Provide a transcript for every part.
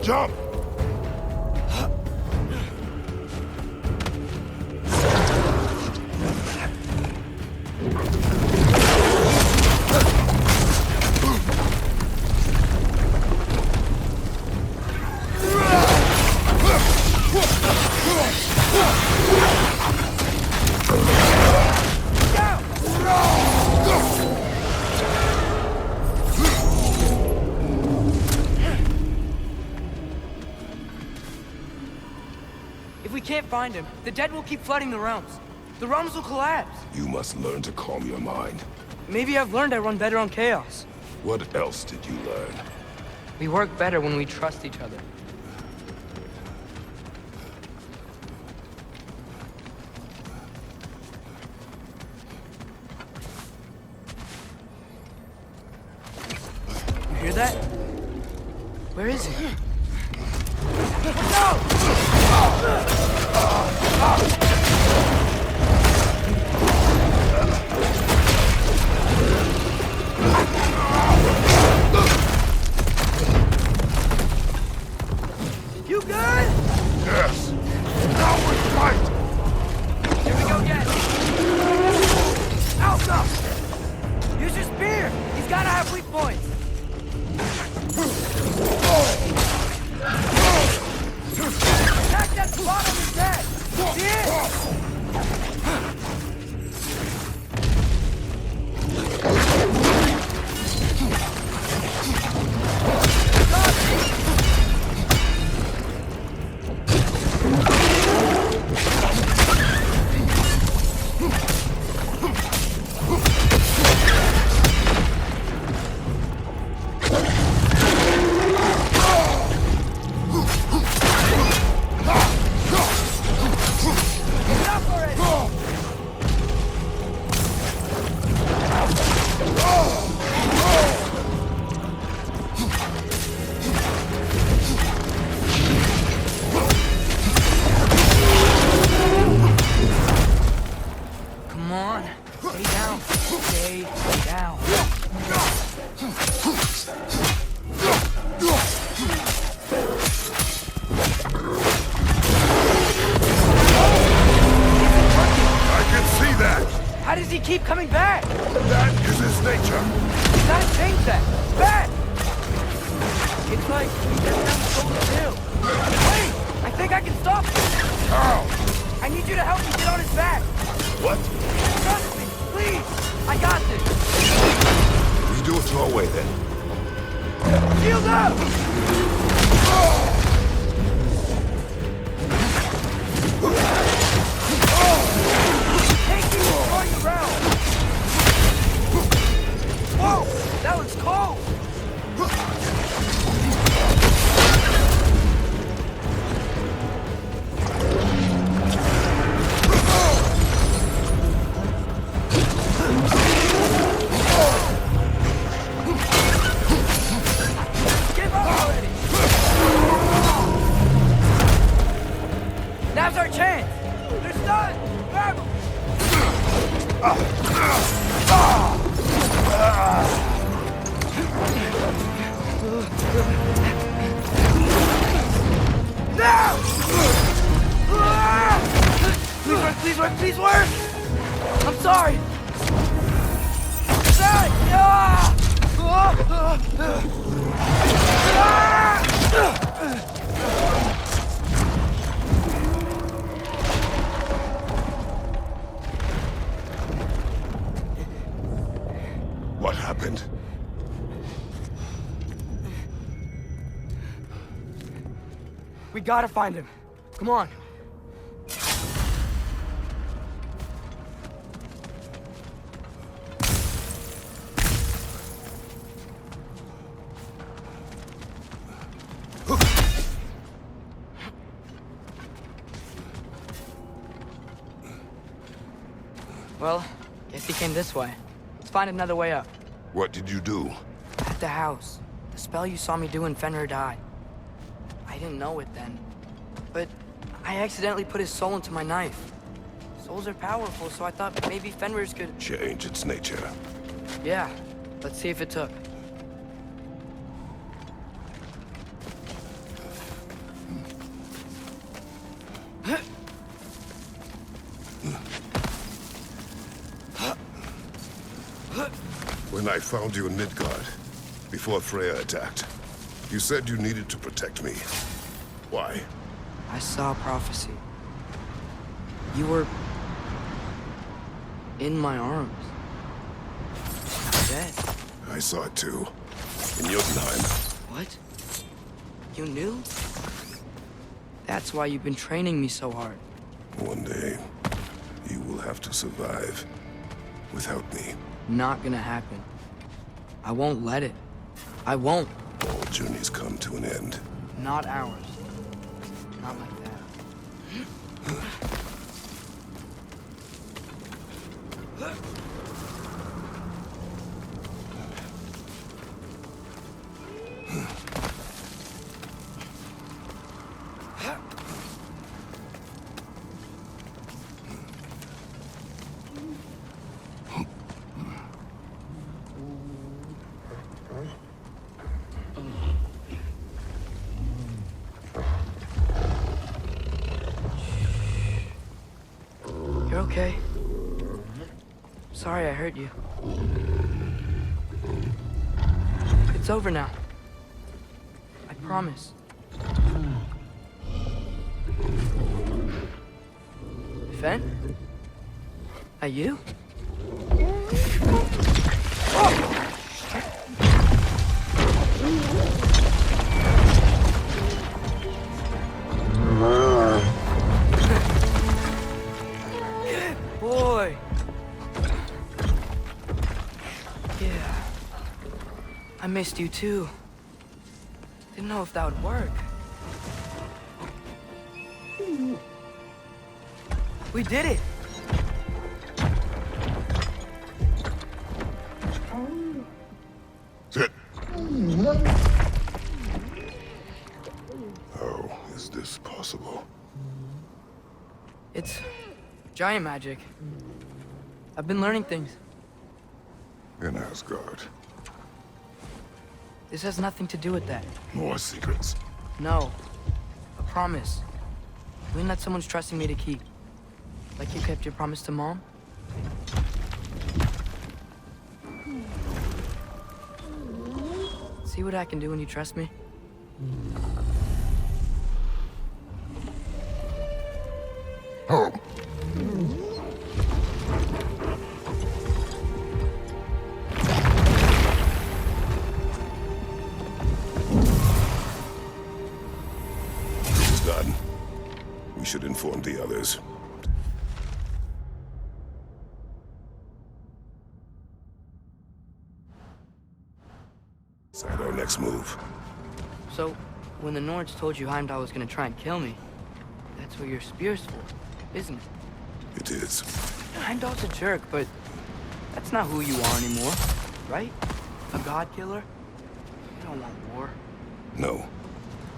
Jump! If we can't find him, the dead will keep flooding the realms. The realms will collapse. You must learn to calm your mind. Maybe I've learned I run better on chaos. What else did you learn? We work better when we trust each other. You hear that? Where is he? You good? Yes! Now we fight! Here we go again. Alpha! Use your spear! He's gotta have weak points! Attack that spot on his head! See it? How does he keep coming back? That is his nature. You gotta change that. Back! It's like he's just down the shoulder too. Wait! I think I can stop him. How? I need you to help me get on his back. What? Trust me, please. I got this. We do it your way then. Shield up! Whoa! That looks cold! Give up already! Now's our chance! They're stunned! Grab them! Now! Please work, please work, please work! I'm sorry! What happened? We gotta find him. Come on. Well, guess he came this way. Let's find another way up. What did you do? At the house. The spell you saw me do when Fenrir died. I didn't know it then. But I accidentally put his soul into my knife. Souls are powerful, so I thought maybe Fenrir's could... Change its nature. Yeah. Let's see if it took. When I found you in Midgard, before Freya attacked, you said you needed to protect me. Why? I saw prophecy. You were... in my arms. Dead. I saw it too. In Jotunheim. What? You knew? That's why you've been training me so hard. One day, you will have to survive without me. Not gonna happen. I won't let it. I won't. All journeys come to an end. Not ours. Not like that. You're okay. Sorry I hurt you. It's over now. I promise. Fen? Are you? Boy. Yeah. I missed you too. Didn't know if that would work. We did it! Sit. How is this possible? It's giant magic. I've been learning things. In Asgard. This has nothing to do with that. More secrets. No. A promise. Doing that someone's trusting me to keep. Like you kept your promise to Mom? See what I can do when you trust me? Oh. This is done. We should inform the others. Decide our next move. So, when the Nords told you Heimdall was gonna try and kill me, that's what your spear's for, isn't it? It is. Heimdall's a jerk, but that's not who you are anymore, right? A god killer? You don't want war. No.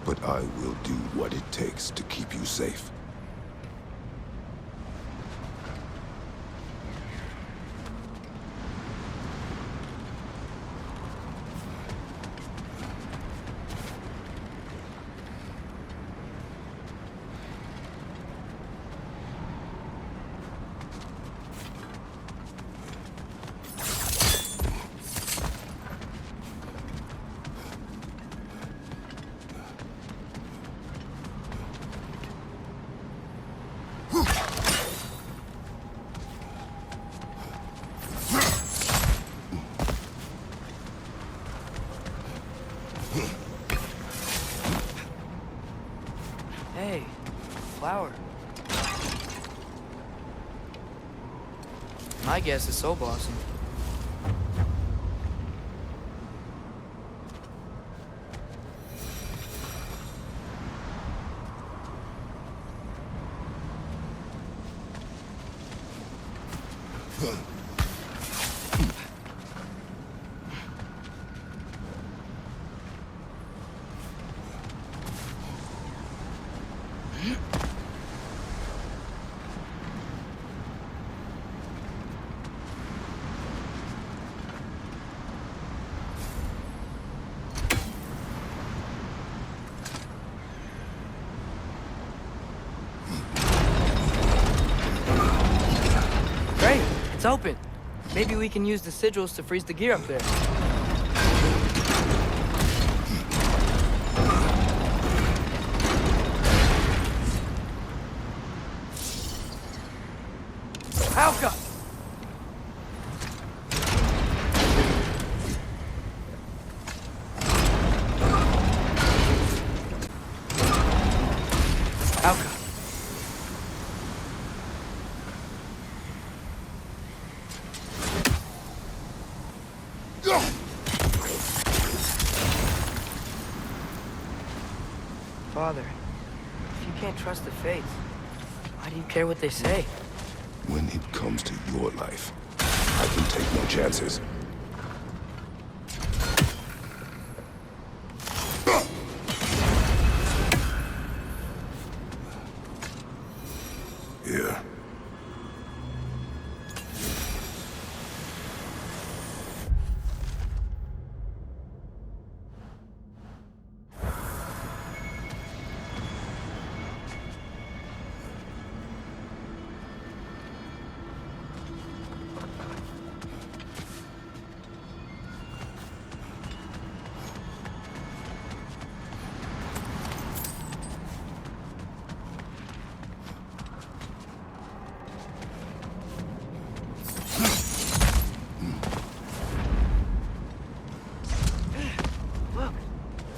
But I will do what it takes to keep you safe. Hey, flower. My guess is Soul Blossom. Great, it's open. Maybe we can use the sigils to freeze the gear up there. Alka! Alka. Father, if you can't trust the fates, why do you care what they say? When it comes to your life, I can take no chances. Here.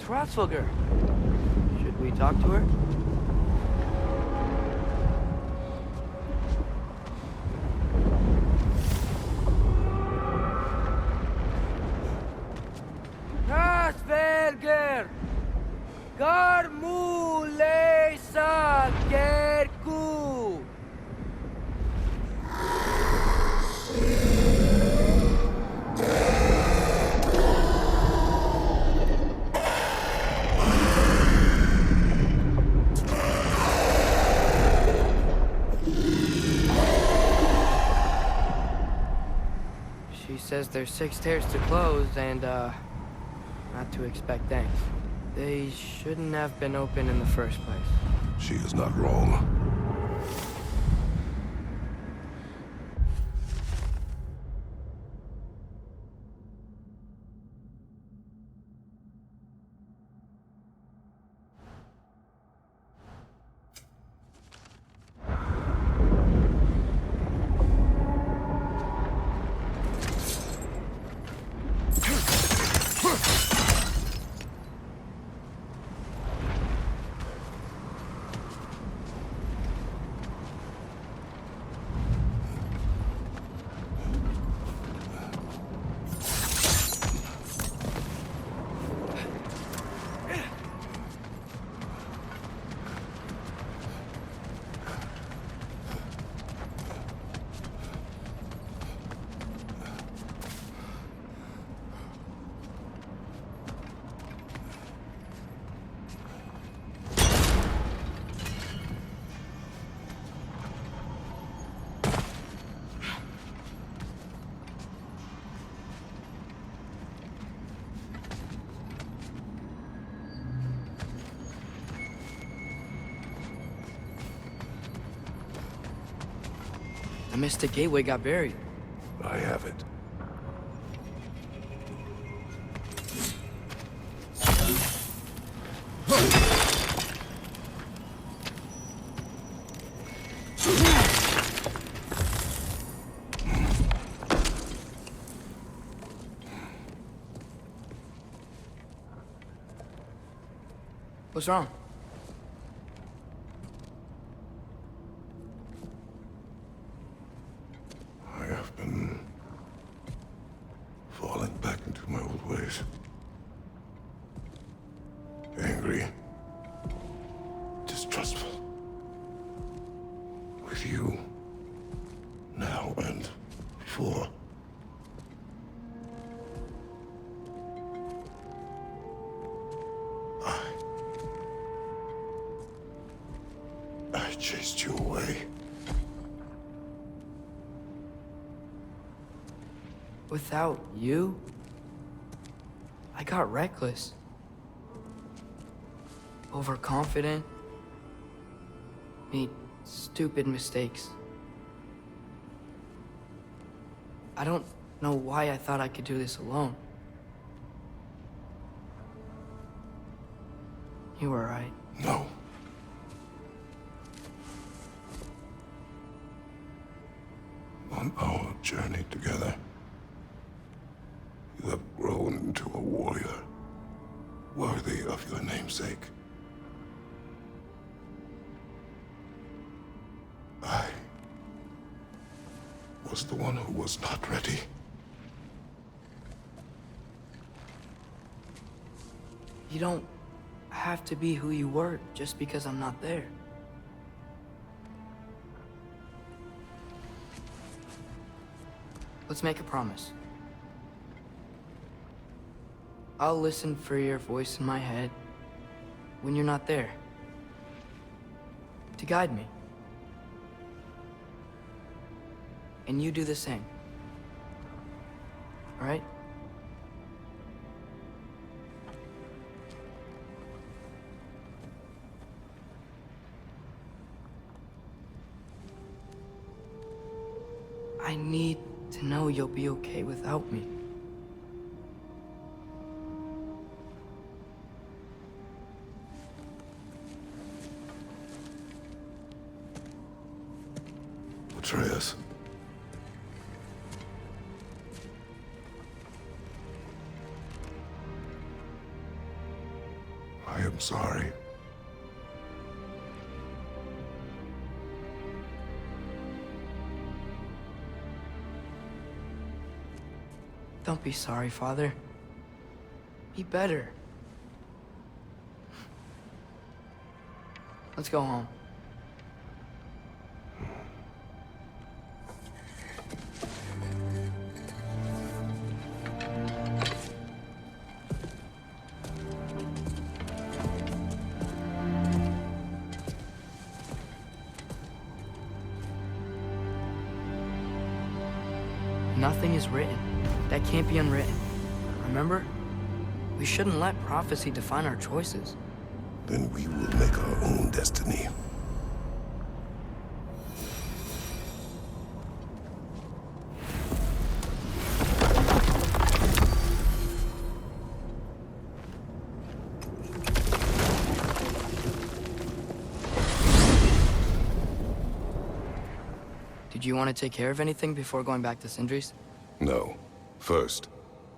Schwarzvogel. Should we talk to her? Schwarzvogel! Garmule Sagerku! She says there's 6 stairs to close and, not to expect thanks. They shouldn't have been open in the first place. She is not wrong. The Mystic Gateway got buried. I have it. What's wrong? I have been falling back into my old ways. Angry. Distrustful. With you. Now and before. I chased you away. Without you, I got reckless. Overconfident. Made stupid mistakes. I don't know why I thought I could do this alone. You were right. No. On our journey together, you have grown into a warrior worthy of your namesake. I was the one who was not ready. You don't have to be who you were just because I'm not there. Let's make a promise. I'll listen for your voice in my head when you're not there, to guide me. And you do the same. All right? I need to know you'll be okay without me. Atreus. I am sorry. Don't be sorry, Father. Be better. Let's go home. Nothing is written that can't be unwritten. Remember? We shouldn't let prophecy define our choices. Then we will make our own destiny. Did you want to take care of anything before going back to Sindri's? No. First,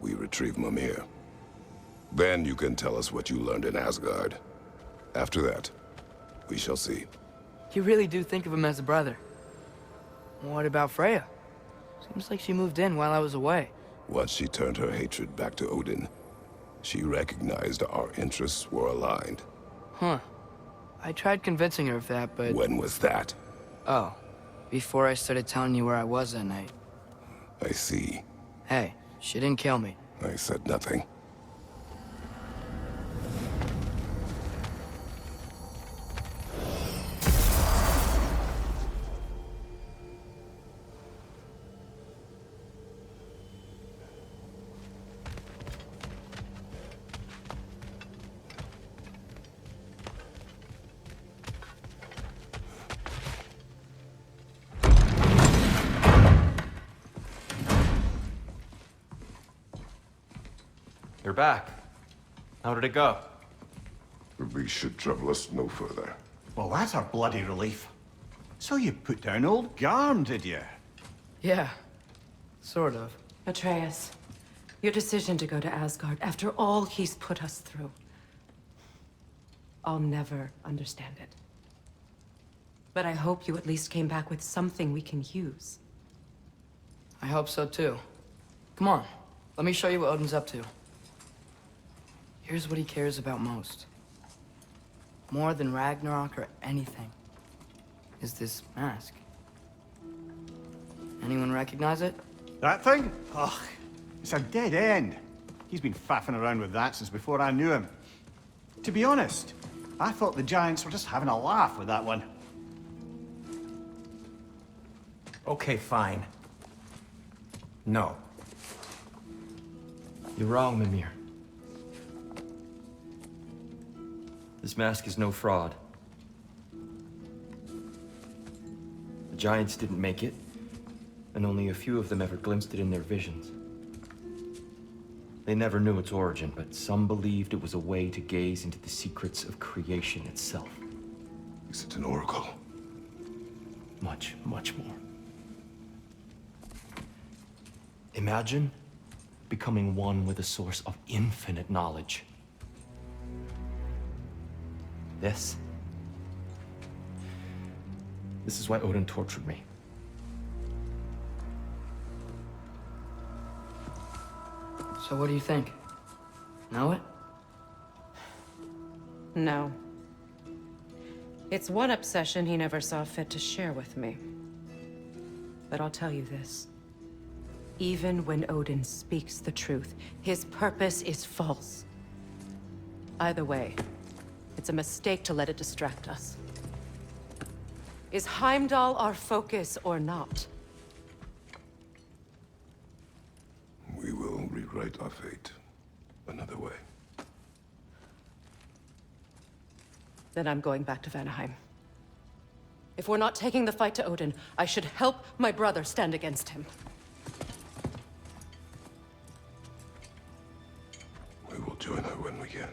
we retrieve Mimir. Then you can tell us what you learned in Asgard. After that, we shall see. You really do think of him as a brother. What about Freya? Seems like she moved in while I was away. Once she turned her hatred back to Odin, she recognized our interests were aligned. Huh. I tried convincing her of that, but... When was that? Oh. Before I started telling you where I was that night. I see. Hey, she didn't kill me. I said nothing. You're back. How did it go? The beast should trouble us no further. Well, that's a bloody relief. So you put down old Garm, did you? Yeah. Sort of. Atreus, your decision to go to Asgard after all he's put us through. I'll never understand it. But I hope you at least came back with something we can use. I hope so too. Come on, let me show you what Odin's up to. Here's what he cares about most. More than Ragnarok or anything. Is this mask. Anyone recognize it? That thing? Ugh, it's a dead end. He's been faffing around with that since before I knew him. To be honest, I thought the Giants were just having a laugh with that one. Okay, fine. No. You're wrong, Mimir. This mask is no fraud. The Giants didn't make it. and only a few of them ever glimpsed it in their visions. They never knew its origin, but some believed it was a way to gaze into the secrets of creation itself. Is it an oracle? Much, much more. Imagine becoming one with a source of infinite knowledge. This is why Odin tortured me. So what do you think? Know it? No. It's one obsession he never saw fit to share with me. But I'll tell you this. Even when Odin speaks the truth, his purpose is false. Either way, it's a mistake to let it distract us. Is Heimdall our focus or not? We will rewrite our fate another way. Then I'm going back to Vanaheim. If we're not taking the fight to Odin, I should help my brother stand against him. We will join her when we can.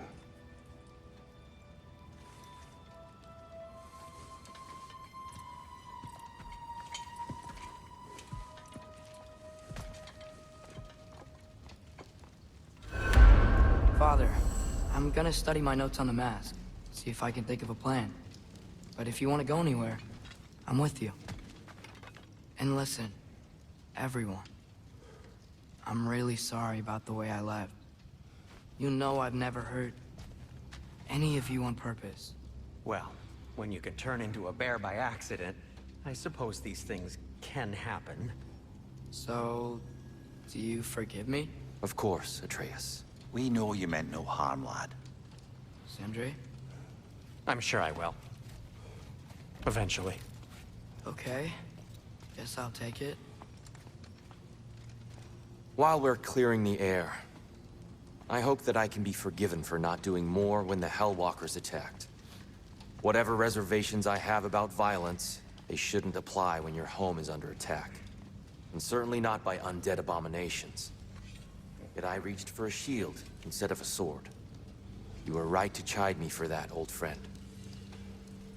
Father, I'm gonna study my notes on the mask. See if I can think of a plan. But if you want to go anywhere, I'm with you. And listen, everyone. I'm really sorry about the way I left. You know I've never hurt any of you on purpose. Well, when you can turn into a bear by accident, I suppose these things can happen. So, do you forgive me, Of course, Atreus. We know you meant no harm, lad. Sindri? I'm sure I will. Eventually. Okay. Guess I'll take it. While we're clearing the air, I hope that I can be forgiven for not doing more when the Hellwalkers attacked. Whatever reservations I have about violence, they shouldn't apply when your home is under attack. And certainly not by undead abominations. Yet I reached for a shield instead of a sword. You were right to chide me for that, old friend.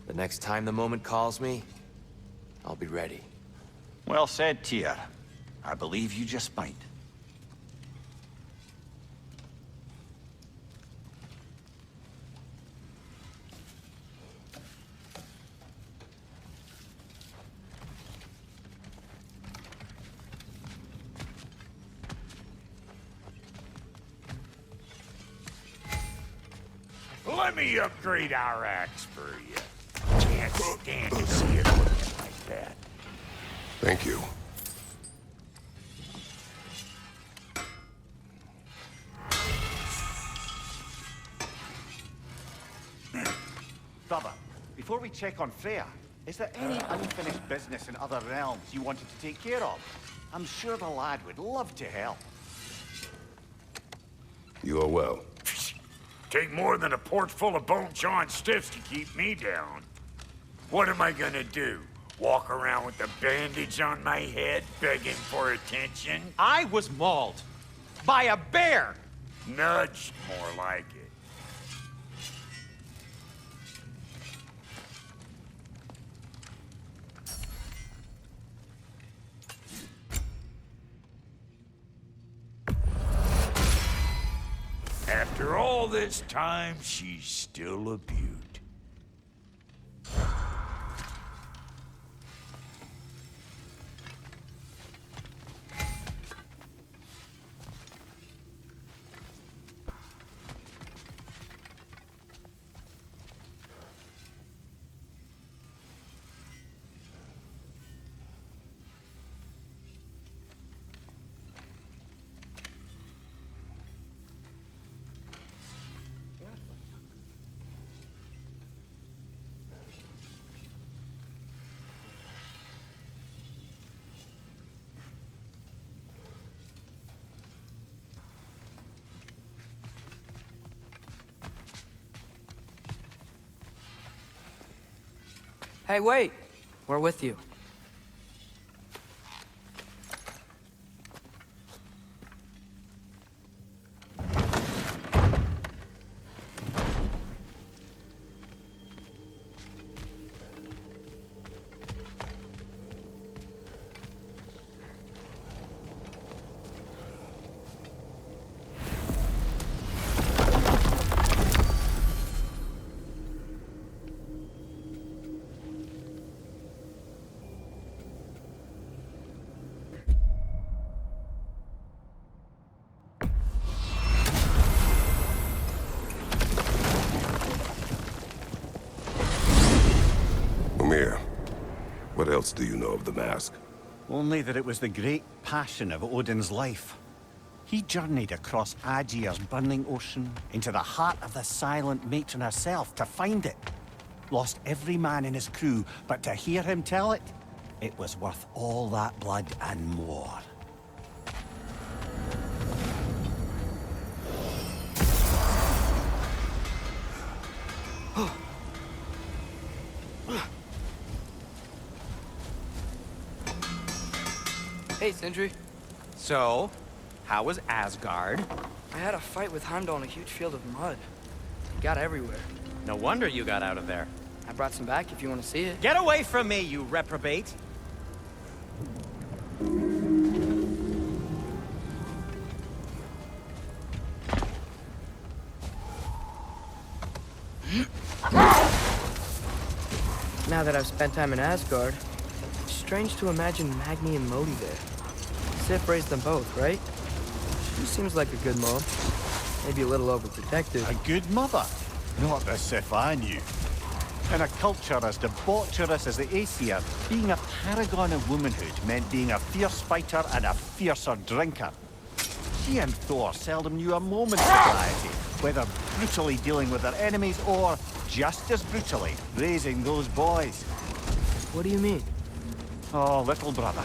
The next time the moment calls me, I'll be ready. Well said, Tyr. I believe you just might. Let me upgrade our axe for you. Can't stand to see it looking like that. Thank you. Brother, before we check on Freya, is there any unfinished business in other realms you wanted to take care of? I'm sure the lad would love to help. You are well. Take more than a port full of bone-chawing stiffs to keep me down. What am I gonna do? Walk around with a bandage on my head, begging for attention? I was mauled by a bear! Nudged, more like it. After all this time, she's still a beaut. Hey, wait! We're with you. What else do you know of the mask? Only that it was the great passion of Odin's life. He journeyed across Aegir's burning ocean into the heart of the silent matron herself to find it. Lost every man in his crew, but to hear him tell it, it was worth all that blood and more. Hey, Sindri. So, how was Asgard? I had a fight with Heimdall in a huge field of mud. It got everywhere. No wonder you got out of there. I brought some back if you want to see it. Get away from me, you reprobate! Now that I've spent time in Asgard, it's strange to imagine Magni and Modi there. Sif raised them both, right? She seems like a good mom. Maybe a little overprotective. A good mother? Not the Sif I knew. In a culture as debaucherous as the Aesir, being a paragon of womanhood meant being a fierce fighter and a fiercer drinker. She and Thor seldom knew a moment's sobriety, whether brutally dealing with their enemies or, just as brutally, raising those boys. What do you mean? Oh, little brother.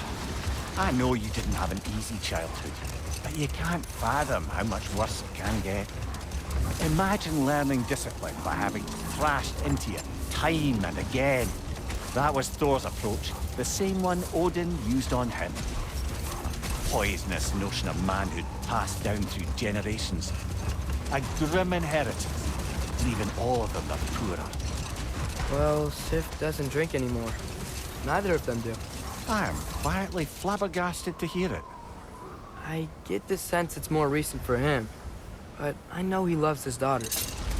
I know you didn't have an easy childhood, but you can't fathom how much worse it can get. Imagine learning discipline by having thrashed into you time and again. That was Thor's approach, the same one Odin used on him. Poisonous notion of manhood passed down through generations. A grim inheritance, leaving all of them the poorer. Well, Sif doesn't drink anymore. Neither of them do. I am quietly flabbergasted to hear it. I get the sense it's more recent for him, but I know he loves his daughter.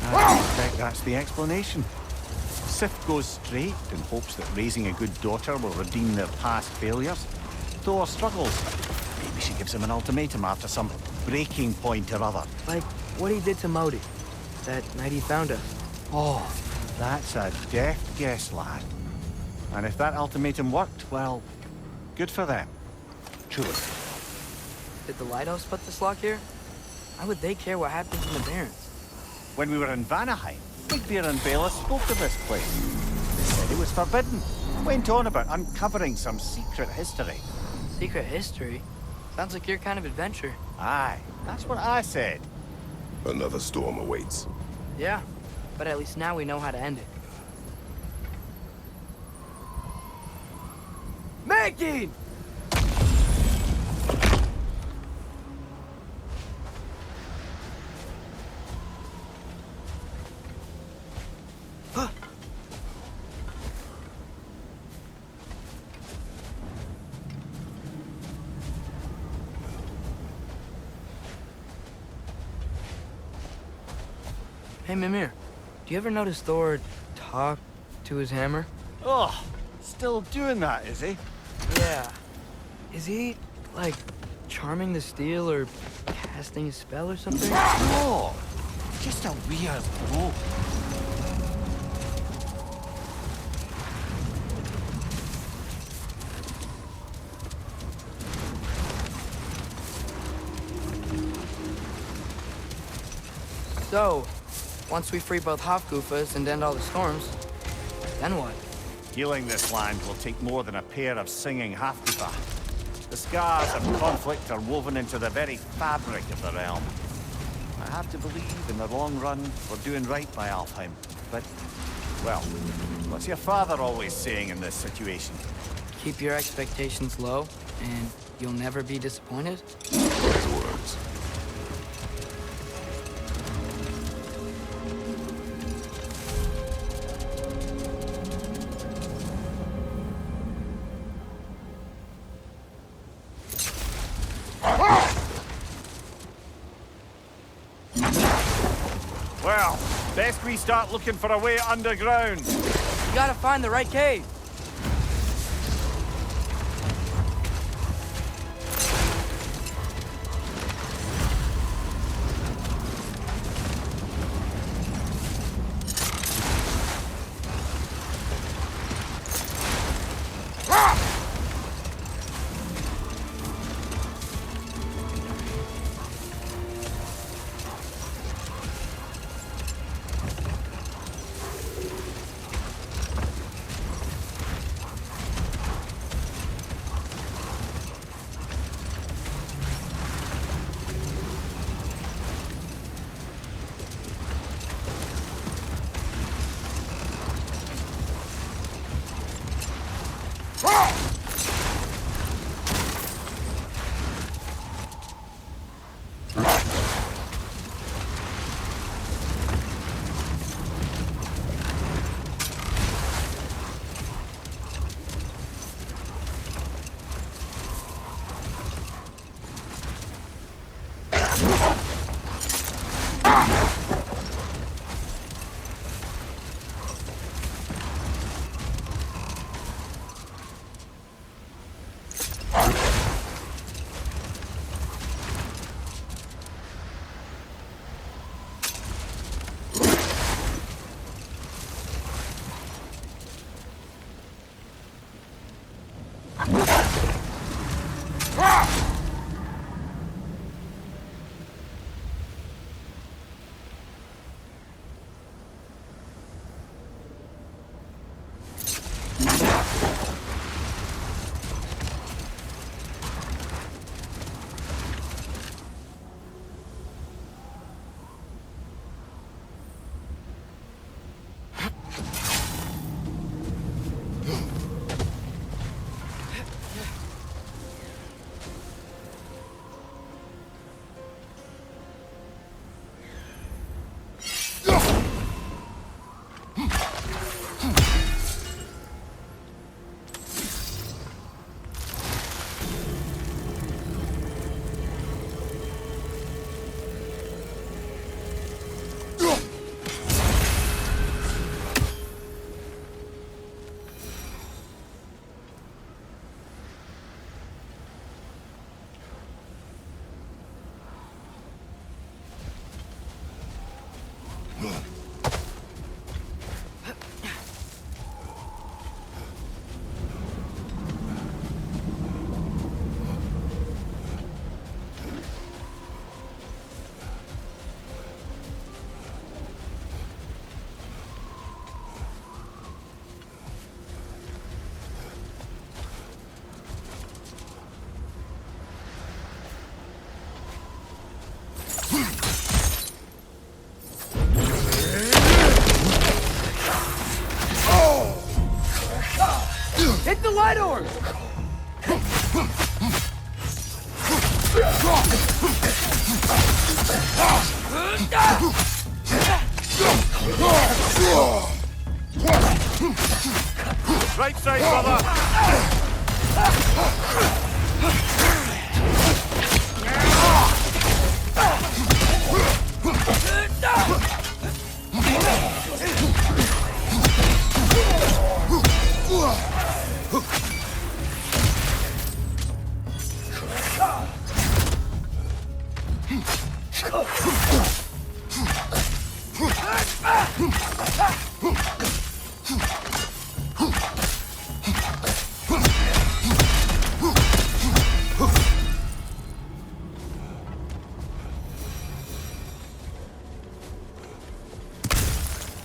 I suspect that's the explanation. Sif goes straight in hopes that raising a good daughter will redeem their past failures. Thor struggles. Maybe she gives him an ultimatum after some breaking point or other. Like what he did to Modi, that night he found us. Oh, that's a deft guess, lad. And if that ultimatum worked, well, good for them. Truly. Did the Lighthouse put this lock here? Why would they care what happens in the Barrens? When we were in Vanaheim, Bigbear and Bela spoke of this place. They said it was forbidden. Went on about uncovering some secret history. Secret history? Sounds like your kind of adventure. Aye, that's what I said. Another storm awaits. Yeah, but at least now we know how to end it. Maggie! Hey, Mimir, do you ever notice Thor talk to his hammer? Oh, still doing that, is he? Yeah. Is he, like, charming the steel or casting a spell or something? No, just a weird bloke. So, once we free both Hofgufas and end all the storms, then what? Healing this land will take more than a pair of singing Hafgufa. The scars of conflict are woven into the very fabric of the realm. I have to believe in the long run we're doing right by Alfheim. But, well, what's your father always saying in this situation? Keep your expectations low, and you'll never be disappointed? Wise words. Well, best we start looking for a way underground. You gotta find the right cave. the light orb! Right side, brother!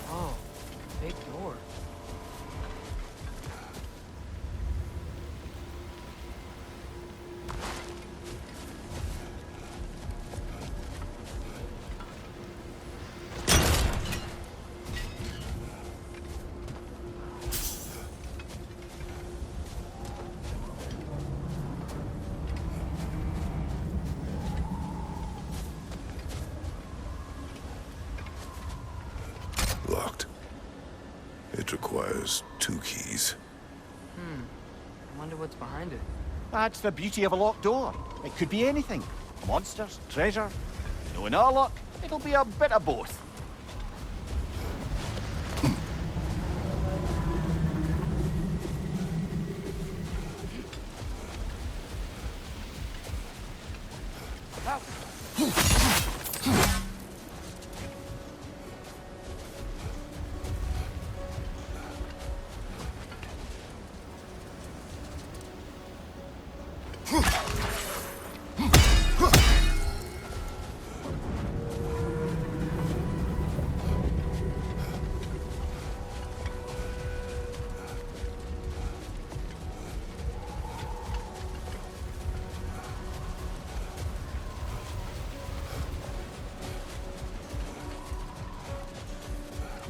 Oh, big door. Locked. It requires 2 keys. I wonder what's behind it. That's the beauty of a locked door. It could be anything. Monsters, treasure. Knowing our luck, it'll be a bit of both.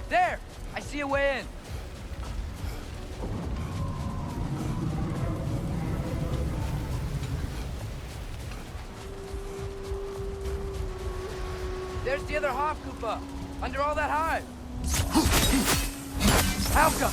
There! I see a way in. There's the other Hofkupa, under all that hive. Halka!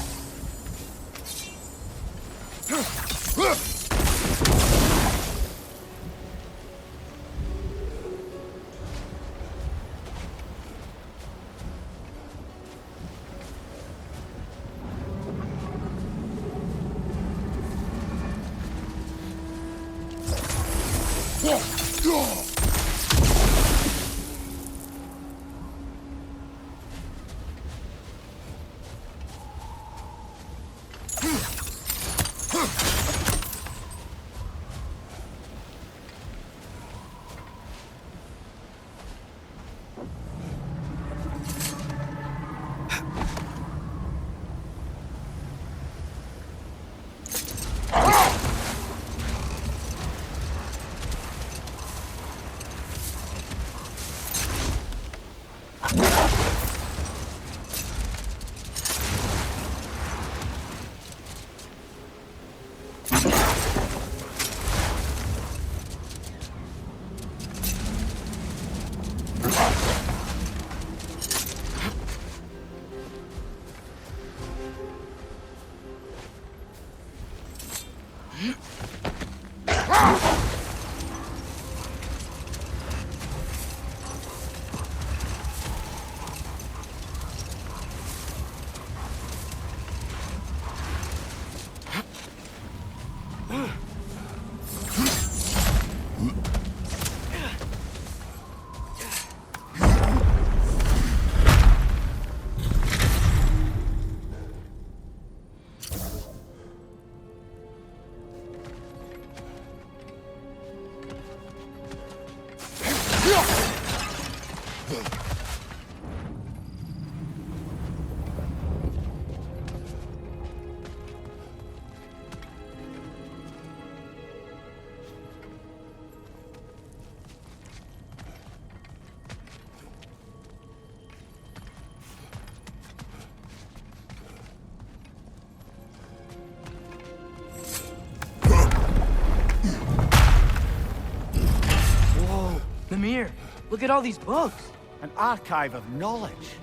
Mimir, look at all these books. An archive of knowledge.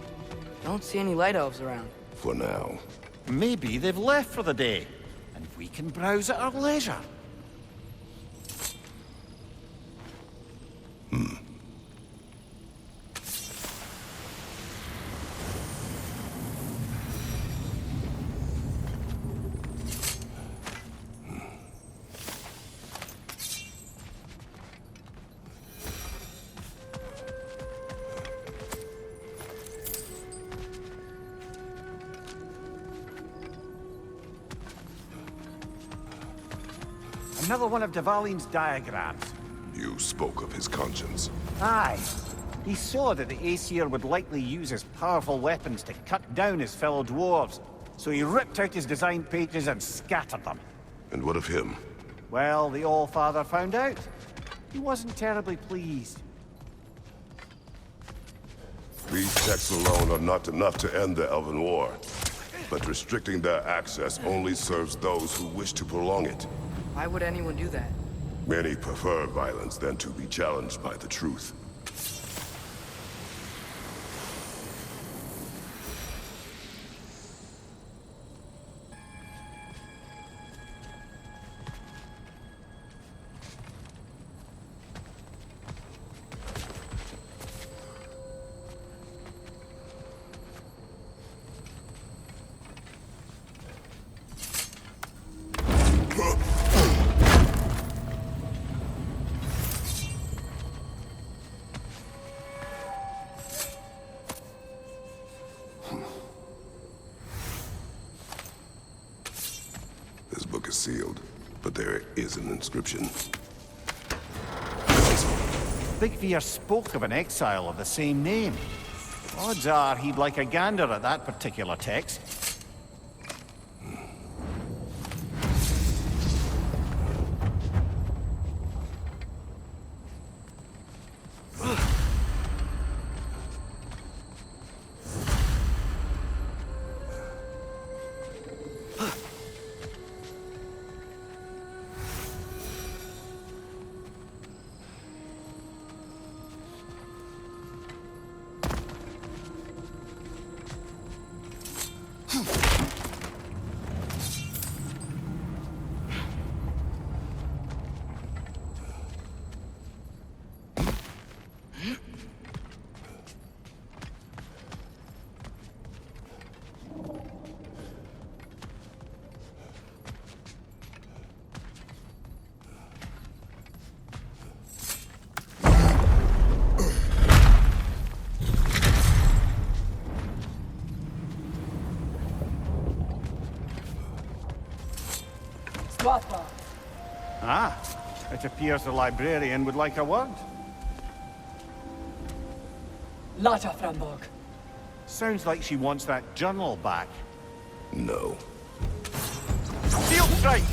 Don't see any light elves around. For now. Maybe they've left for the day, and we can browse at our leisure. Another one of Dvalin's diagrams. You spoke of his conscience. Aye. He saw that the Aesir would likely use his powerful weapons to cut down his fellow dwarves, so he ripped out his design pages and scattered them. And what of him? Well, the Allfather found out. He wasn't terribly pleased. These texts alone are not enough to end the Elven War. But restricting their access only serves those who wish to prolong it. Why would anyone do that? Many prefer violence than to be challenged by the truth. This book is sealed, but there is an inscription. Big Veer spoke of an exile of the same name. Odds are he'd like a gander at that particular text. Ah, it appears the librarian would like a word. Lata Frambog. Sounds like she wants that journal back. No. Steel strike!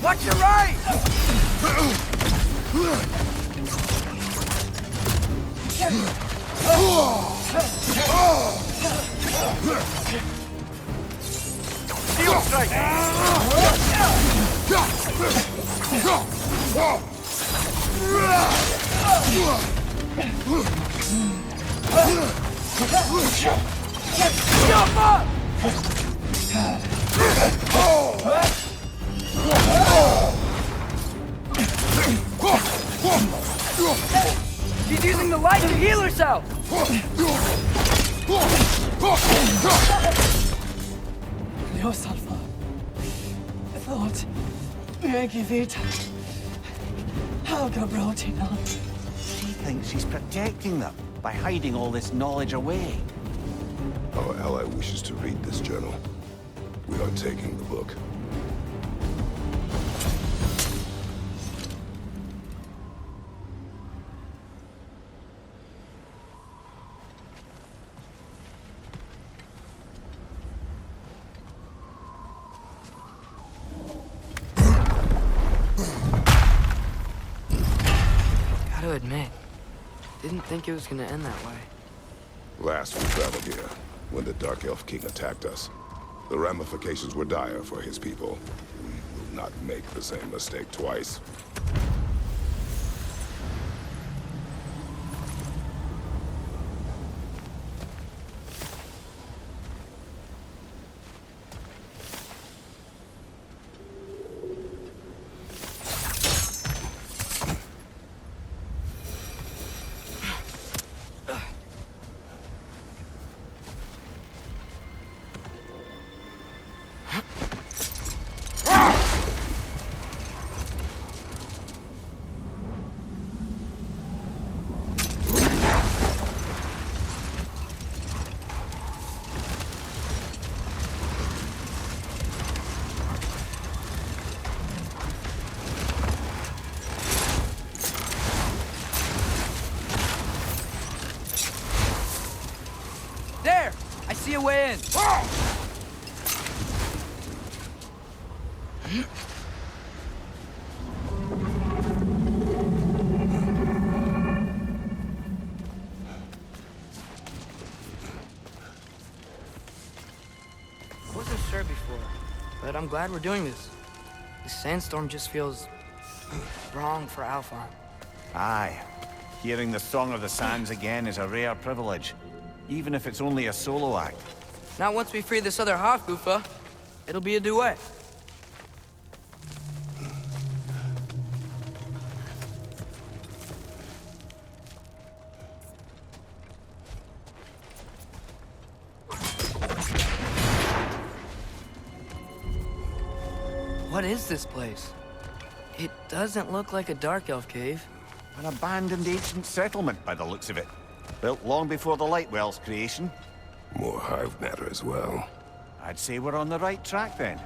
Watch your right! Steel strike! Jump up! She's using the light to heal herself! Los, Alpha. Thought. Megivita. Helga brought him up. She thinks she's protecting them by hiding all this knowledge away. Our ally wishes to read this journal. We are taking the book. Gotta admit, didn't think it was gonna end that way. Last we traveled here, when the Dark Elf King attacked us, the ramifications were dire for his people. We will not make the same mistake twice. There! I see a way in! Wasn't sure before, but I'm glad we're doing this. This sandstorm just feels wrong for Alpha. Aye. Hearing the Song of the Sands again is a rare privilege, even if it's only a solo act. Not once we free this other Hofgufa, it'll be a duet. What is this place? It doesn't look like a Dark Elf cave. An abandoned ancient settlement by the looks of it. Built long before the Lightwell's creation. More hive matter as well. I'd say we're on the right track then.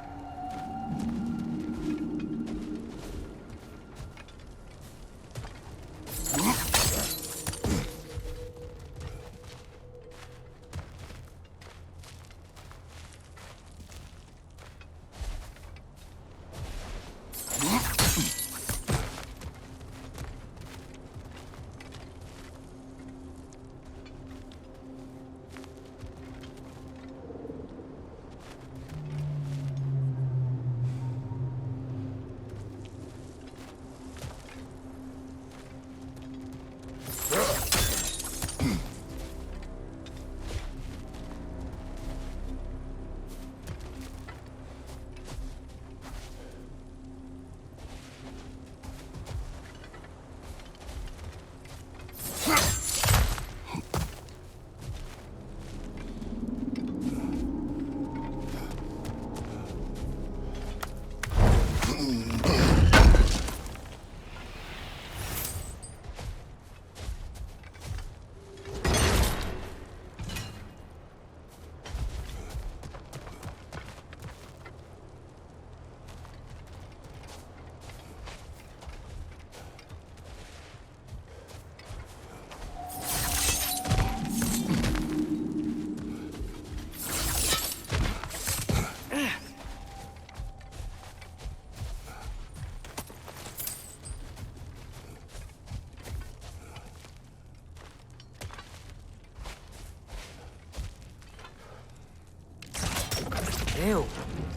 Ew.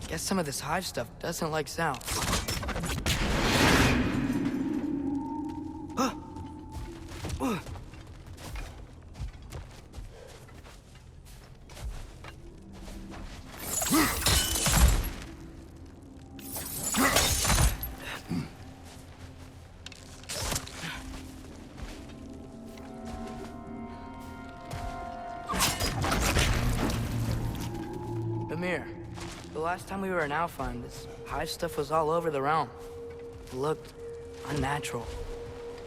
Guess some of this hive stuff doesn't like sound. The last time we were in Alfheim, this hive stuff was all over the realm. It looked unnatural.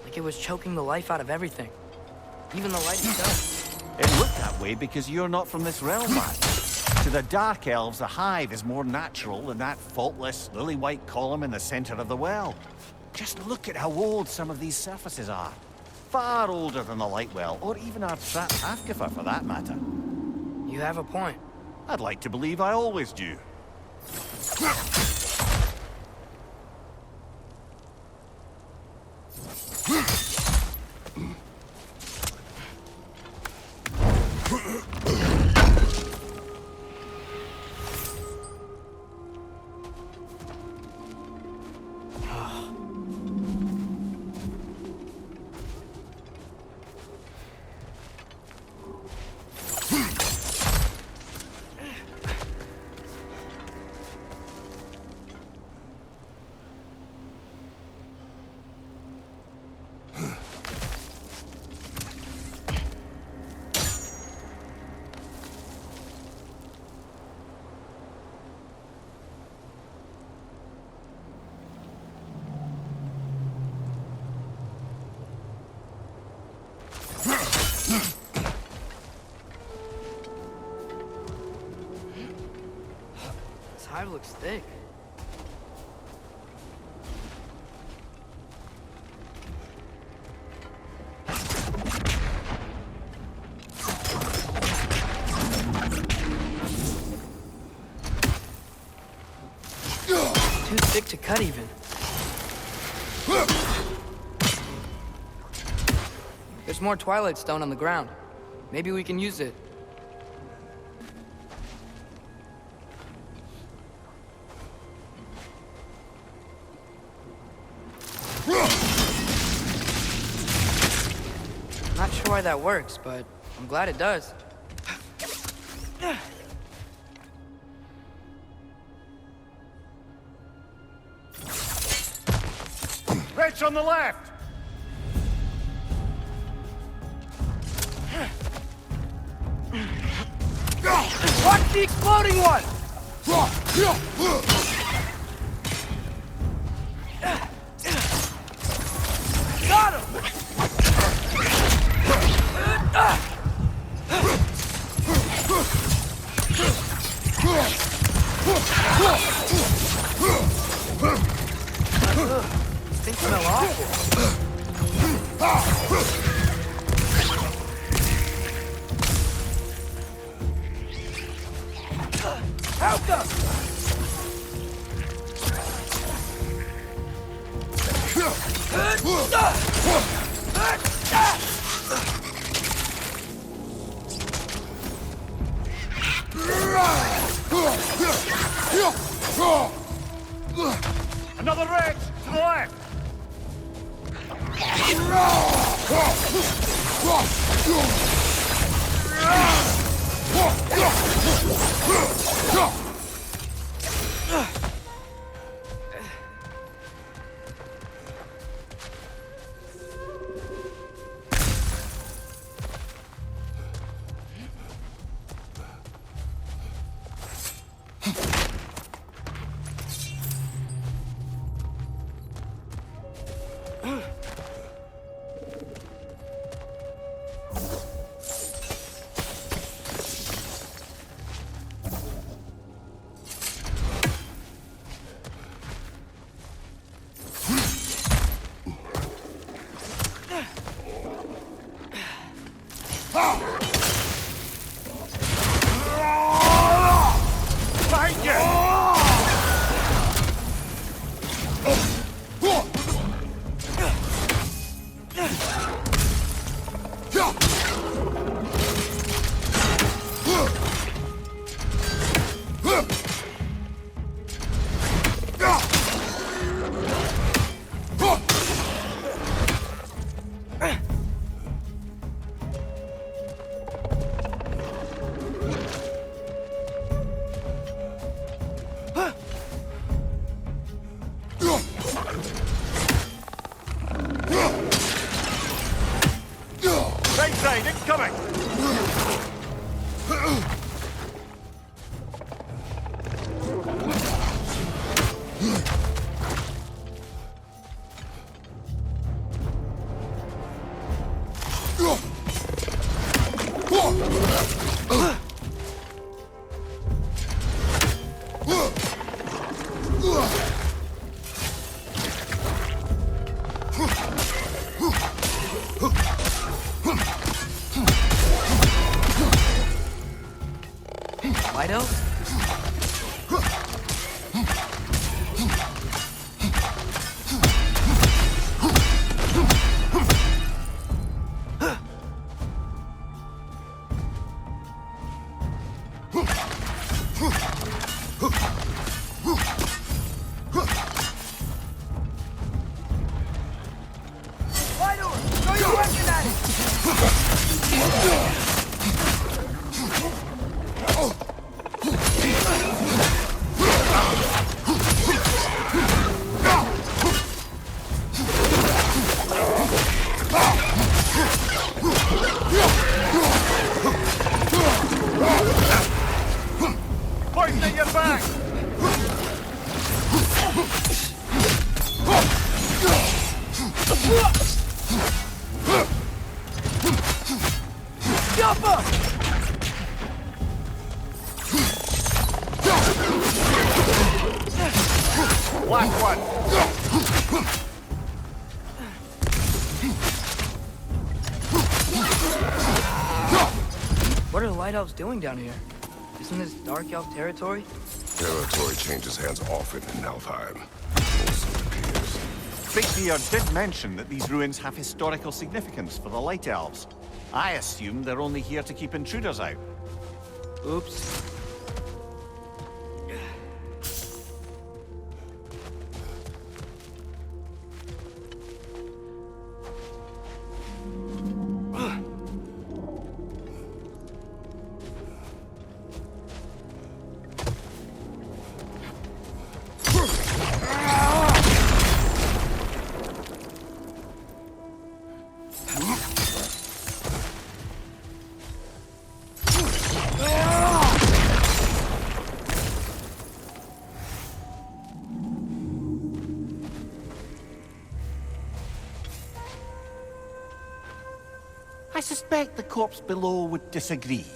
Like it was choking the life out of everything. Even the light itself. It looked that way because you're not from this realm, man. To the Dark Elves, a hive is more natural than that faultless, lily-white column in the center of the well. Just look at how old some of these surfaces are. Far older than the light well, or even our trap Afghafa for that matter. You have a point. I'd like to believe I always do. This hive looks thick. Too thick to cut even. There's more Twilight Stone on the ground. Maybe we can use it. Not sure why that works, but I'm glad it does. Rich on the left! Watch the exploding one! Got him! Things smell awful. Help them! Another red to the left! White Elf? Point at your back! Last one! What are the Light Elves doing down here? Isn't this Dark Elf territory? Territory changes hands often in Alfheim. Also it appears. Bigbeard did mention that these ruins have historical significance for the Light Elves. I assume they're only here to keep intruders out. Oops. I suspect the corpse below would disagree.